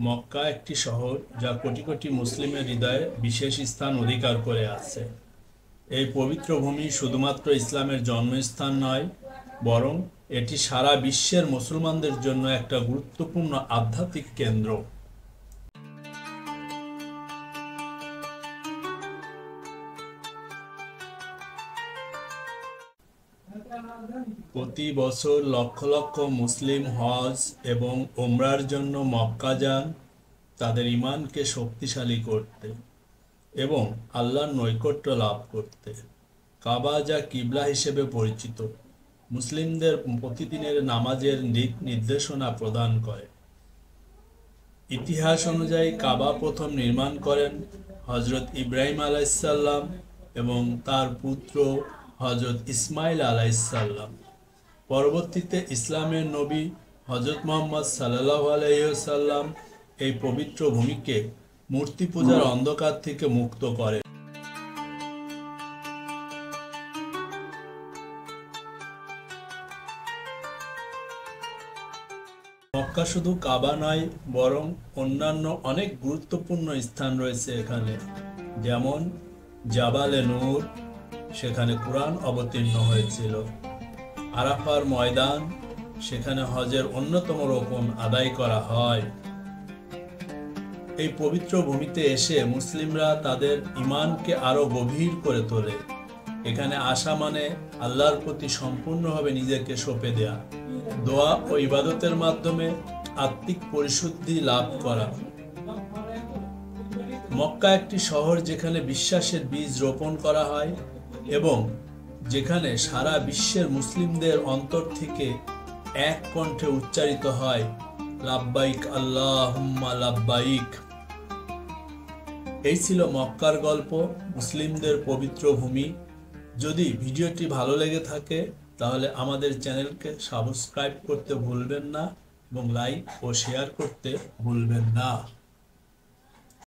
মক্কা একটি শহর যা কোটি কোটি মুসলিমের হৃদয়ে বিশেষ স্থান অধিকার করে আছে। এই পবিত্র ভূমি শুধুমাত্র ইসলামের জন্মস্থান নয়, বরং এটি সারা বিশ্বের মুসলমানদের জন্য একটা গুরুত্বপূর্ণ আধ্যাত্মিক কেন্দ্র। প্রতি বছর লক্ষ লক্ষ মুসলিম হজ এবং ওমরার জন্য মক্কা যান তাদের ঈমানকে শক্তিশালী করতে এবং আল্লাহর নৈকট্য লাভ করতে। কাবা যা কিবলা হিসেবে পরিচিত, মুসলিমদের প্রতিদিনের নামাজের দিক নির্দেশনা প্রদান করে। ইতিহাস অনুযায়ী কাবা প্রথম নির্মাণ করেন হযরত ইব্রাহিম আলাইহিসসালাম এবং তার পুত্র হযরত ইসমাইল আলাইহিসসালাম। পরবর্তীতে ইসলামের নবী হযরত মুহাম্মদ সাল্লাল্লাহু আলাইহি ওয়াসাল্লাম এই পবিত্র ভূমিকে মূর্তি পূজার অন্ধকার থেকে মুক্ত করে। মক্কা শুধু কাবা নয়, বরং অন্যান্য অনেক গুরুত্বপূর্ণ স্থান রয়েছে এখানে, যেমন জাবালে নূর, সেখানে কুরআন অবতীর্ণ হয়েছিল। আরাফার ময়দান, সেখানে হজের অন্যতম রকম আদায় করা হয়। এই পবিত্র ভূমিতে এসে মুসলিমরা তাদের ঈমানকে আরো গভীর করে তোলে। এখানে আসা মানে আল্লাহর প্রতি সম্পূর্ণভাবে নিজেকে সঁপে দেয়া, দোয়া ও ইবাদতের মাধ্যমে আত্মিক পরিশুদ্ধি লাভ করা। মক্কা একটি শহর যেখানে বিশ্বাসের বীজ রোপণ করা হয় এবং যেখানে সারা বিশ্বের মুসলিমদের অন্তর থেকে এক কণ্ঠে উচ্চারিত হয় লাব্বাইক আল্লাহুম্মা লাব্বাইক। এই ছিল মক্কার গল্প, মুসলিমদের পবিত্র ভূমি। যদি ভিডিওটি ভালো লেগে থাকে তাহলে আমাদের চ্যানেলকে সাবস্ক্রাইব করতে ভুলবেন না এবং লাইক ও শেয়ার করতে ভুলবেন না।